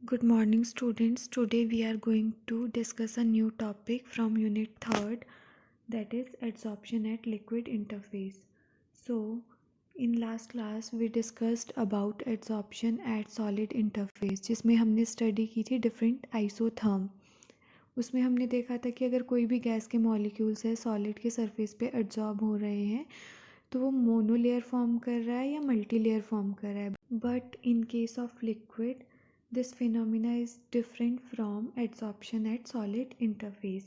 Good morning, students. Today we are going to discuss a new topic from Unit 3rd, that is adsorption at liquid interface. So, in last class we discussed about adsorption at solid interface, जिसमें हमने study की थी different isotherm. उसमें हमने देखा था कि अगर कोई भी गैस के मॉलिक्यूल्स है सॉलिड के सरफेस पे एड्जॉर्ब हो रहे हैं तो वो मोनोलेयर फॉर्म कर रहा है या मल्टी लेयर फॉर्म कर रहा है. But in case of liquid this phenomena is different from adsorption at solid interface.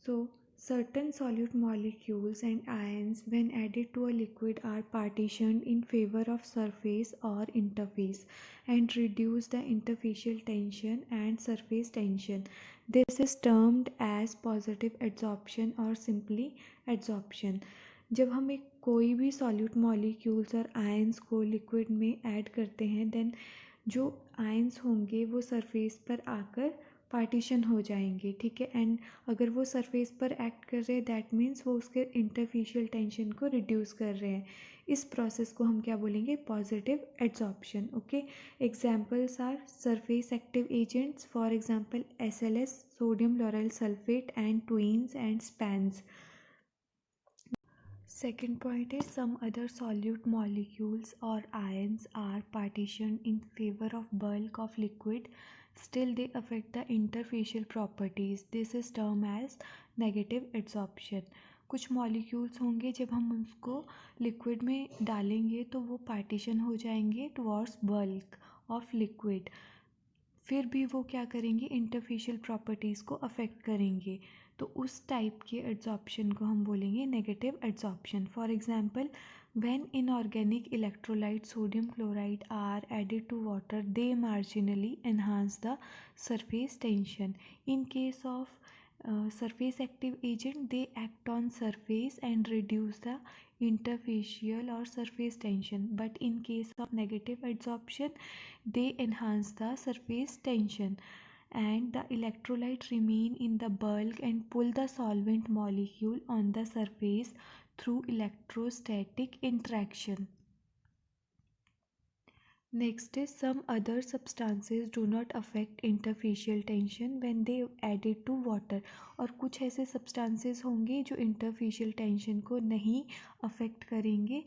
So, certain solute molecules and ions when added to a liquid are partitioned in favor of surface or interface and reduce the interfacial tension and surface tension. This is termed as positive adsorption or simply adsorption. जब हम एक कोई भी solute molecules और ions को liquid में add करते हैं देन जो आयंस होंगे वो सरफेस पर आकर पार्टीशन हो जाएंगे, ठीक है. एंड अगर वो सरफेस पर एक्ट कर रहे हैं दैट मीन्स वो उसके इंटरफेशियल टेंशन को रिड्यूस कर रहे हैं. इस प्रोसेस को हम क्या बोलेंगे? Positive adsorption. Okay, examples are surface active agents, for example SLS, sodium lauryl sulphate and tweens and spans. Second point is some other solute molecules or ions are partitioned in favor of bulk of liquid, still they affect the interfacial properties. This is termed as negative adsorption. कुछ molecules होंगे जब हम उसको liquid में डालेंगे तो वो partition हो जाएंगे टुवर्ड्स बल्क ऑफ लिक्विड, फिर भी वो क्या करेंगे? इंटरफेशियल प्रॉपर्टीज़ को अफेक्ट करेंगे. तो उस टाइप के एड्सॉर्प्शन को हम बोलेंगे negative adsorption. For example, when inorganic electrolyte sodium chloride are added to water they marginally enhance the surface tension. In case of surface active agent they act on surface and reduce the interfacial or surface tension, but in case of negative adsorption they enhance the surface tension and the electrolyte remain in the bulk and pull the solvent molecule on the surface through electrostatic interaction. Next is some other substances do not affect interfacial tension when they added to water. और कुछ ऐसे substances होंगे जो interfacial tension को नहीं affect करेंगे.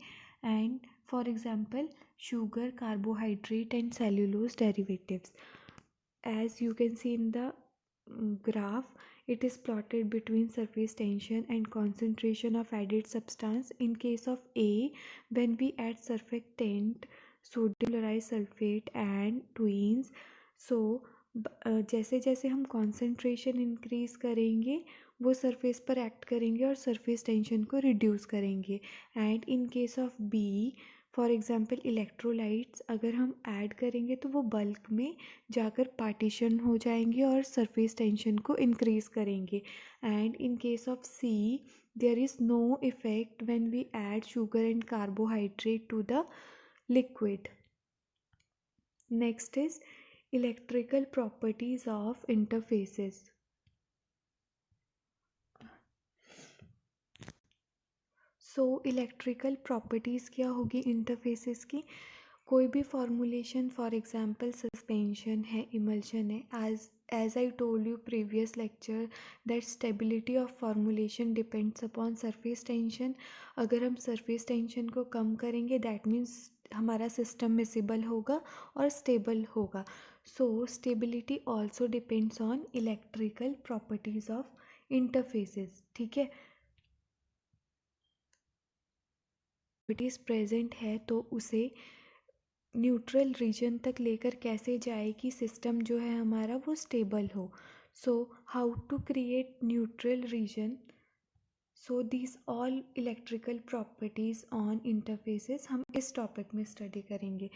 And for example, sugar, carbohydrate and cellulose derivatives. As you can see in the graph, it is plotted between surface tension and concentration of added substance. In case of A, when we add surfactant sodium chloride sulphate and tweens, so जैसे जैसे हम concentration increase करेंगे वो surface पर act करेंगे और surface tension को reduce करेंगे. And in case of B, for example electrolytes, अगर हम ऐड करेंगे तो वो बल्क में जाकर पार्टीशन हो जाएंगे और सरफेस टेंशन को इंक्रीज़ करेंगे. And in case of C, there is no effect when we add sugar and carbohydrate to the liquid. Next is electrical properties of interfaces. So electrical properties क्या होगी interfaces की? कोई भी formulation, for example suspension है, emulsion है, as I told you previous lecture that stability of formulation depends upon surface tension. अगर हम surface tension को कम करेंगे that means हमारा सिस्टम मिसिबल होगा और स्टेबल होगा. So stability also depends on electrical properties of interfaces, ठीक है. प्रॉपर्टीज प्रेजेंट है तो उसे न्यूट्रल रीजन तक लेकर कैसे जाए कि सिस्टम जो है हमारा वो स्टेबल हो. So how to create neutral region. So this all electrical properties on interfaces हम इस टॉपिक में स्टडी करेंगे.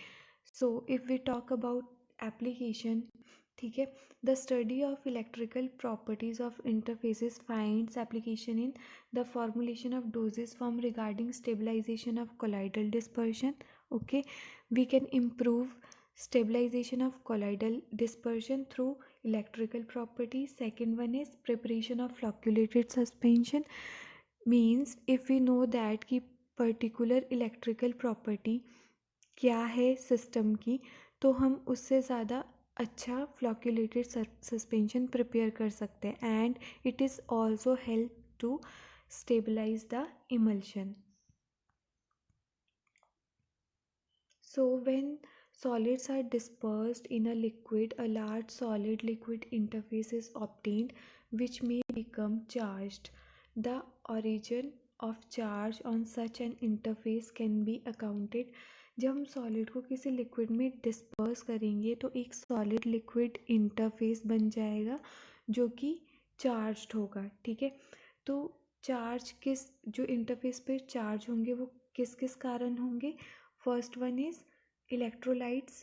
So if we talk about application, ठीक है, the study of electrical properties of interfaces finds application in the formulation of doses form regarding stabilisation of colloidal dispersion. Okay, we can improve stabilization of colloidal dispersion through electrical properties. Second one is preparation of flocculated suspension. Means if we know that कि particular electrical property क्या है system की तो हम उससे ज़्यादा अच्छा flocculated suspension prepare कर सकते हैं and it is also help to stabilise the emulsion. So when solids are dispersed in a liquid, a large solid liquid interface is obtained which may become charged. The origin of charge on such an interface can be accounted. जब हम solid को किसी liquid में disperse करेंगे तो एक solid liquid interface बन जाएगा जो कि चार्ज्ड होगा. ठीक है, तो चार्ज किस जो इंटरफेस पे चार्ज होंगे वो किस किस कारण होंगे. First one is electrolytes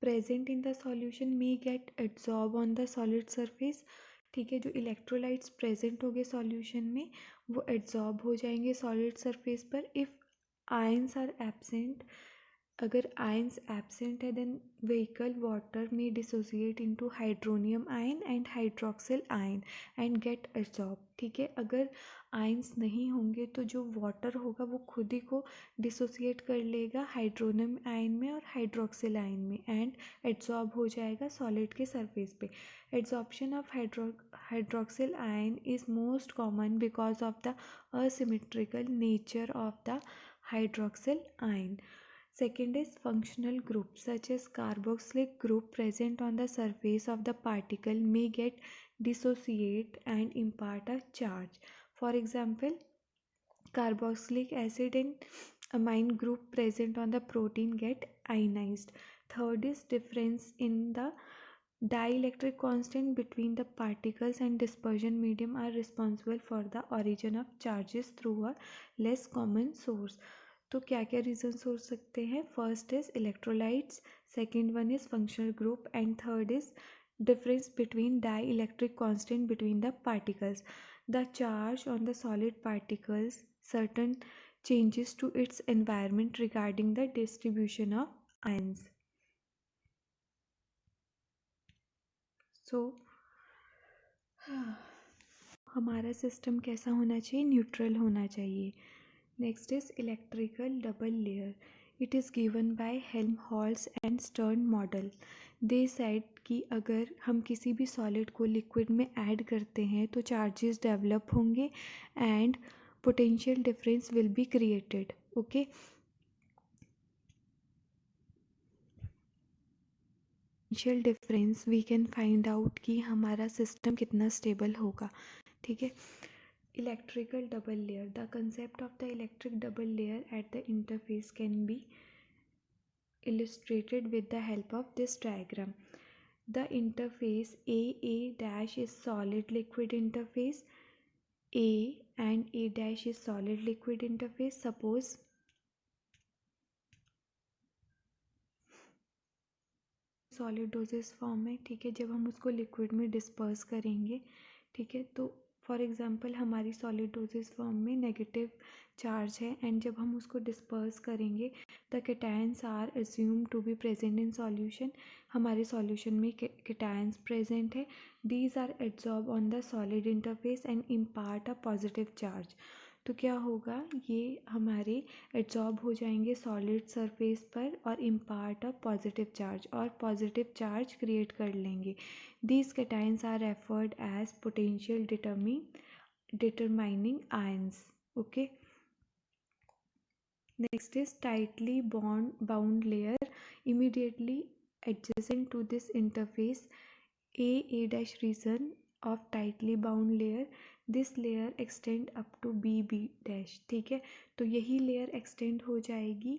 present in the solution may get absorbed on the solid surface. ठीक है, जो इलेक्ट्रोलाइट्स प्रेजेंट होंगे सॉल्यूशन में वो एड्जॉर्ब हो जाएंगे सॉलिड सरफेस पर. इफ़ आयंस आर एब्सेंट, अगर आयंस एब्सेंट है देन व्हीकल वाटर में dissociate into hydronium ion and hydroxyl ion and get absorb. ठीक है, अगर आयंस नहीं होंगे तो जो वाटर होगा वो खुद ही को डिसोसिएट कर लेगा हाइड्रोनियम आयन में और हाइड्रोक्सिल आयन में एंड एब्जॉर्ब हो जाएगा सॉलिड के सरफेस पे. Absorption of hydroxyl ion is most common because of the asymmetrical nature of the hydroxyl ion. Second is functional group such as carboxylic group present on the surface of the particle may get dissociate and impart a charge. For example, carboxylic acid and amine group present on the protein get ionized. Third is difference in the dielectric constant between the particles and dispersion medium are responsible for the origin of charges through a less common source. तो क्या क्या reasons हो सकते हैं. First is electrolytes, second one is functional group and third is difference between dielectric constant between the particles. The charge on the solid particles certain changes to its environment regarding the distribution of ions. So हमारा system कैसा होना चाहिए, neutral होना चाहिए. Next is electrical double layer. It is given by Helmholtz and stern model. They said कि अगर हम किसी भी सॉलिड को लिक्विड में ऐड करते हैं तो चार्जेस डेवलप होंगे and potential difference will be created. Okay, potential difference we can find out कि हमारा सिस्टम कितना स्टेबल होगा. ठीक है, electrical double layer. The concept of the electric double layer at the interface can be illustrated with the help of this diagram. The interface A dash is solid liquid interface. A and A dash is solid liquid interface. Suppose solid doses form में. ठीक है, जब हम उसको liquid में disperse करेंगे, ठीक है, तो फॉर एग्जांपल हमारी सॉलिड डोजेस फॉर्म में नेगेटिव चार्ज है एंड जब हम उसको डिस्पर्स करेंगे the cations are assume to be present in solution. हमारे सॉल्यूशन में केटायंस प्रेजेंट है. These are absorb on the solid interface and impart a positive charge. तो क्या होगा, ये हमारे एब्जॉर्ब हो जाएंगे सॉलिड सरफेस पर और इम्पार्ट अ पॉजिटिव चार्ज और पॉजिटिव चार्ज क्रिएट कर लेंगे. These cations are referred as potential determining ions. Okay, next is tightly bound layer. Immediately adjacent to this interface a dash region of tightly bound layer. This layer extend up to B dash. ठीक है, तो यही layer extend हो जाएगी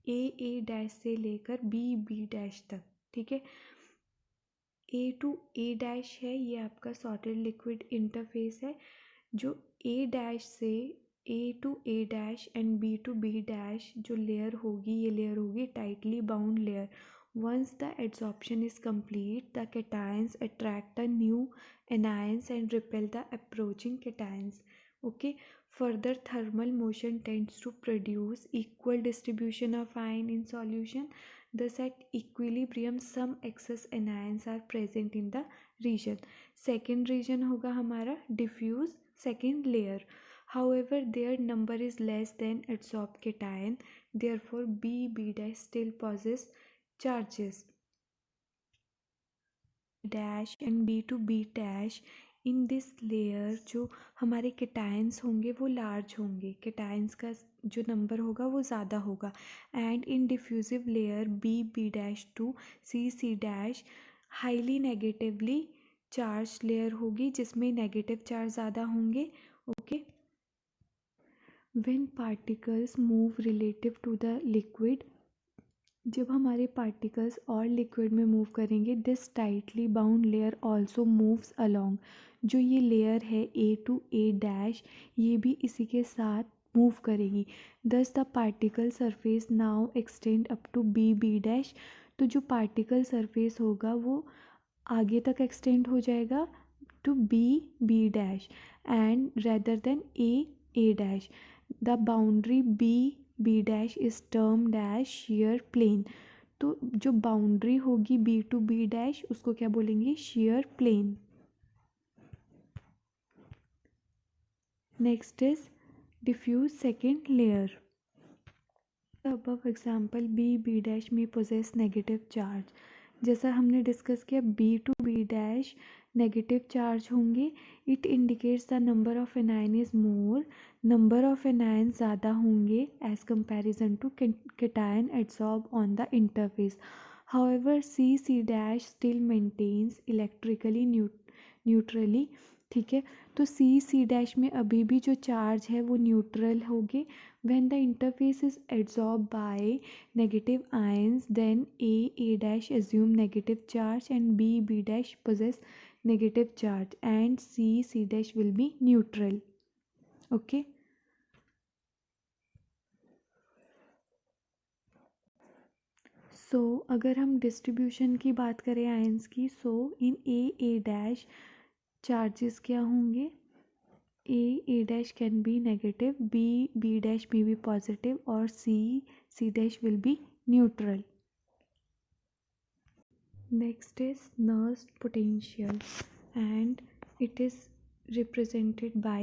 ए dash से लेकर B dash तक. ठीक है, ए टू ए डैश है ये आपका सॉलिड लिक्विड इंटरफेस है. जो ए डैश से A to A dash and to B dash जो लेयर होगी ये लेयर होगी tightly bound layer. Once the adsorption is complete, the cations attract the new anions and repel the approaching cations. Okay, further thermal motion tends to produce equal distribution of ion in solution. Thus at equilibrium some excess anions are present in the region. Second region होगा हमारा diffuse second layer. However, their number is less than adsorbed cation. Therefore, B dash still possess charges. Dash and B to B dash, in this layer जो हमारे cations होंगे वो large होंगे, cations का जो number होगा वो ज़्यादा होगा। And in diffusive layer B B dash to C C dash highly negatively charge layer होगी जिसमें नेगेटिव चार्ज ज़्यादा होंगे। Okay, when particles move relative to the liquid, जब हमारे पार्टिकल्स और लिक्विड में मूव करेंगे, this tightly bound layer also moves along, जो ये लेयर है ए टू ए डैश, ये भी इसी के साथ मूव करेगी। Thus the particle surface now extend up to B B dash, तो जो पार्टिकल सरफेस होगा वो आगे तक एक्सटेंड हो जाएगा to B B dash and rather than A dash. The boundary B B dash is term dash shear plane, तो जो बाउंड्री होगी बी टू बी डैश उसको क्या बोलेंगे, shear plane. Next is diffuse second layer. above example B B dash में possess negative charge, जैसा हमने discuss किया B to B dash negative charge होंगे। It indicates the number of anion is more, number of anion ज़्यादा होंगे as comparison to cation adsorb on the interface. However C C dash still maintains electrically neutrally, ठीक है, तो सी C dash में अभी भी जो चार्ज है वो न्यूट्रल होगे। when the interface is adsorbed by negative ions, then a dash assume negative charge and b b dash possess negative charge and c dash will be neutral. Okay, so अगर हम distribution की बात करें ions की, सो इन ए dash charges क्या होंगे, A dash can be negative, B dash may be positive or C dash will be neutral. Next is Nernst potential and it is represented by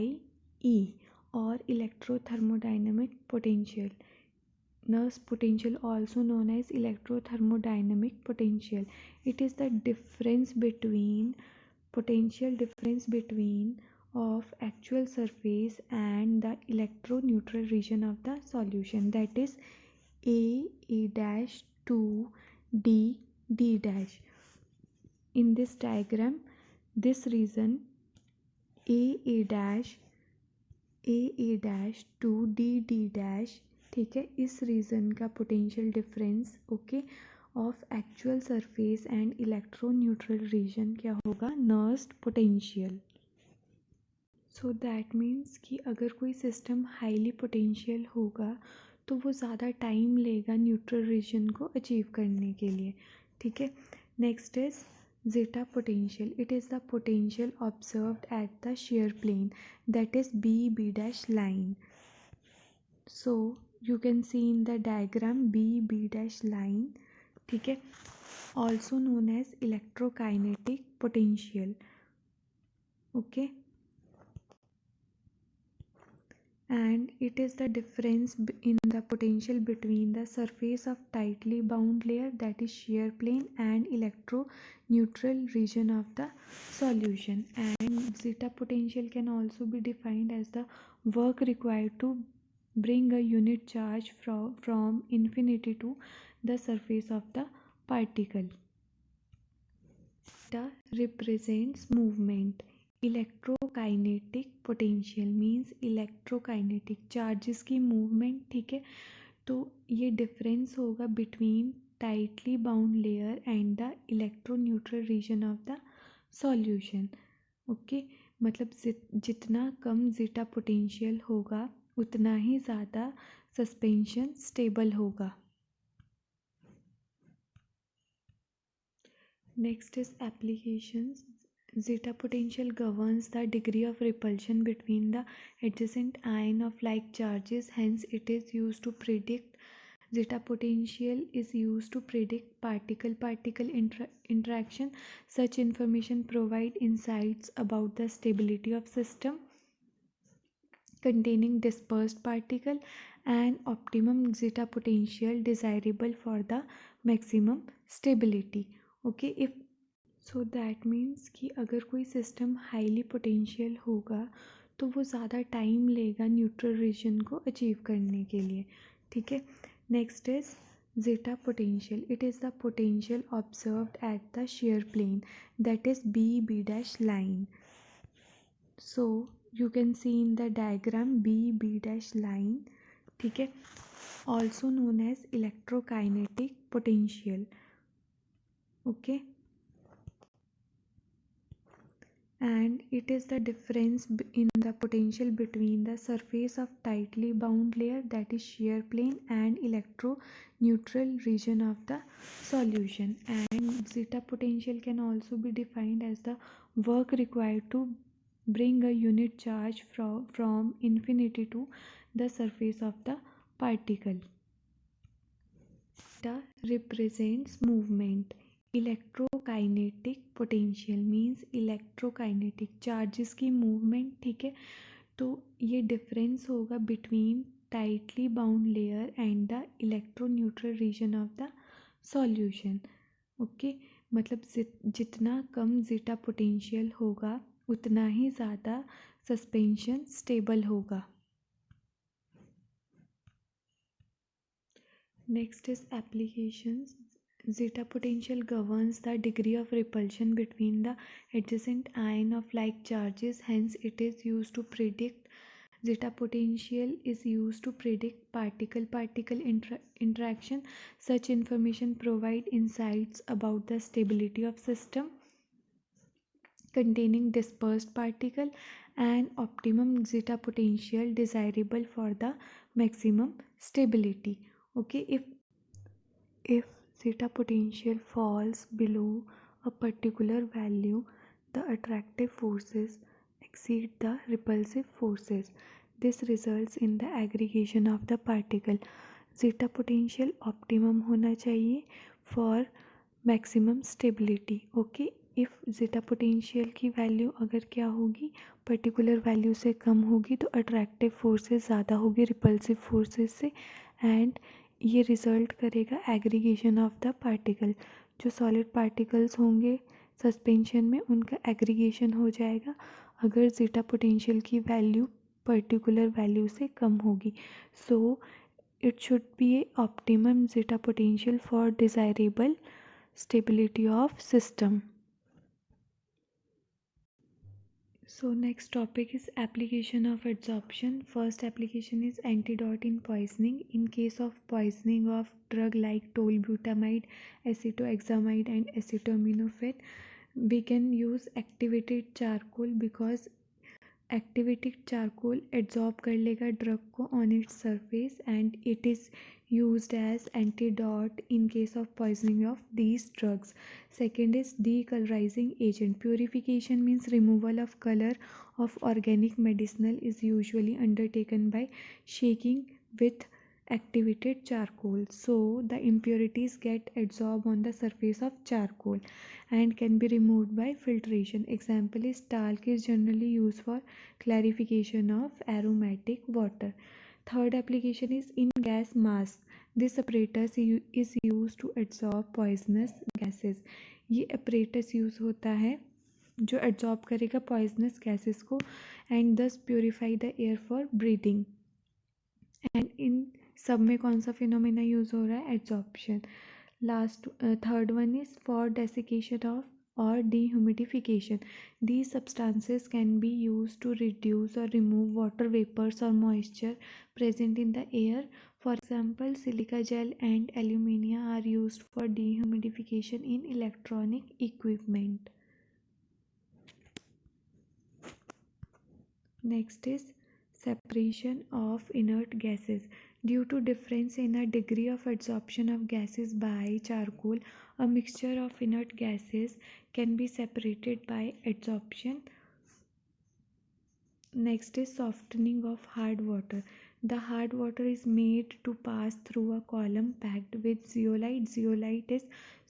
E or electrothermodynamic potential. Nernst potential also known as electrothermodynamic potential. It is the difference between potential difference between of actual surface and the electroneutral region of the solution, that is a dash to d dash. In this diagram this region a dash to d dash, ठीक है, इस region का potential difference okay of actual surface and electroneutral region क्या होगा, Nernst potential. So that means कि अगर कोई system highly potential होगा तो वो ज़्यादा टाइम लेगा न्यूट्रल रीजन को अचीव करने के लिए, ठीक है। Next is zeta potential. It is the potential observed at the shear plane, that is b dash line. So you can see in the diagram b dash line, ठीक है, also known as electrokinetic potential. Okay, and it is the difference in the potential between the surface of tightly bound layer, that is shear plane, and electroneutral region of the solution. And zeta potential can also be defined as the work required to bring a unit charge from infinity to the surface of the particle. Zeta represents movement. Electrokinetic potential means electrokinetic charges की movement, ठीक है, तो ये difference होगा between tightly bound layer and the electroneutral region of the solution. Okay, मतलब जितना कम zeta potential होगा उतना ही ज़्यादा सस्पेंशन स्टेबल होगा। Next is applications. Zeta potential governs the degree of repulsion between the adjacent ion of like charges, hence it is used to predict, zeta potential is used to predict particle-particle interaction. Such information provide insights about the stability of system containing dispersed particle and optimum zeta potential desirable for the maximum stability. Okay, if so that means कि अगर कोई system highly potential होगा तो वो ज़्यादा time लेगा neutral region को achieve करने के लिए, ठीक है। Next is zeta potential. It is the potential observed at the shear plane, that is b dash line. So you can see in the diagram b dash line, ठीक है, also known as electrokinetic potential. Okay, and it is the difference in the potential between the surface of tightly bound layer, that is shear plane, and electro neutral region of the solution. And zeta potential can also be defined as the work required to bring a unit charge from infinity to the surface of the particle. Theta represents movement. Electrokinetic potential means electrokinetic charges की movement, ठीक है। तो ये difference होगा between tightly bound layer and the electro neutral region of the solution. Okay, मतलब जितना कम zeta potential होगा उतना ही ज़्यादा सस्पेंशन स्टेबल होगा। Next is applications. Zeta potential governs the degree of repulsion between the adjacent ion of like charges. Hence, it is used to predict. Zeta potential is used to predict particle-particle interaction. Such information provide insights about the stability of system containing dispersed particle and optimum zeta potential desirable for the maximum stability. Okay, if zeta potential falls below a particular value, the attractive forces exceed the repulsive forces. This results in the aggregation of the particle. Zeta potential optimum होना चाहिए for maximum stability. Okay, if zeta potential की value अगर क्या होगी, particular value से कम होगी तो attractive forces ज़्यादा होगी रिपल्सिव फोर्सेस से, एंड ये रिज़ल्ट करेगा एग्रीगेशन ऑफ द पार्टिकल। जो सॉलिड पार्टिकल्स होंगे सस्पेंशन में उनका एग्रीगेशन हो जाएगा अगर ज़ीटा पोटेंशियल की वैल्यू पर्टिकुलर वैल्यू से कम होगी। So it should be A optimum zeta potential for desirable stability of system. So next topic is application of adsorption. First application is antidote in poisoning. In case of poisoning of drug like tolbutamide, acetoxamide and acetaminophen, we can use activated charcoal because activated charcoal absorb कर लेगा drug को on its surface and it is used as antidote in case of poisoning of these drugs. Second is decolorizing agent. Purification means removal of color of organic medicinal is usually undertaken by shaking with activated charcoal. So the impurities get adsorbed on the surface of charcoal and can be removed by filtration. Example is talc is generally used for clarification of aromatic water. Third application is in gas mask. This apparatus is used to absorb poisonous gases. ये apparatus use होता है जो absorb करेगा poisonous gases को and thus purify the air for breathing. And in सब में कौन सा फिनोमेना यूज़ हो रहा है? Adsorption. Last third one is for desiccation of or dehumidification. These substances can be used to reduce or remove water vapors or moisture present in the air. For example, silica gel and alumina are used for dehumidification in electronic equipment. Next is separation of inert gases. Due to difference in a degree of adsorption of gases by charcoal, a mixture of inert gases can be separated by adsorption. Next is softening of hard water. The hard water is made to pass through a column packed with zeolite. Zeolite is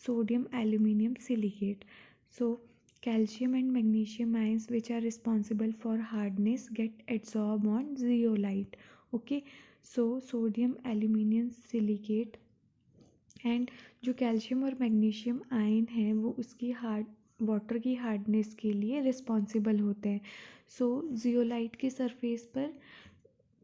sodium aluminum silicate. So calcium and magnesium ions which are responsible for hardness get adsorbed on zeolite. Okay, so sodium aluminum silicate and जो calcium और magnesium ion है वो उसकी water की hardness के लिए responsible होते हैं। सो जियोलाइट की सरफेस पर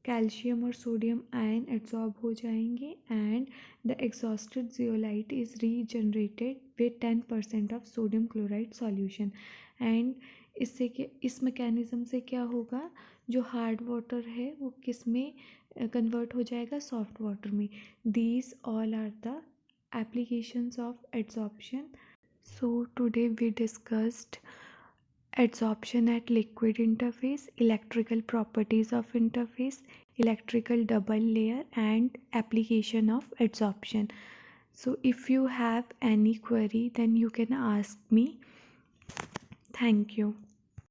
कैल्शियम और सोडियम आयन एब्जॉर्ब हो जाएंगे and the exhausted zeolite is regenerated with 10% of sodium chloride solution. And इस मैकेनिज़्म से क्या होगा, जो हार्ड वाटर है वो किस में कन्वर्ट हो जाएगा, सॉफ्ट वाटर में। These all are the applications of adsorption. So today we discussed adsorption at liquid interface, electrical properties of interface, electrical double layer and application of adsorption. So if you have any query then you can ask me. Thank you.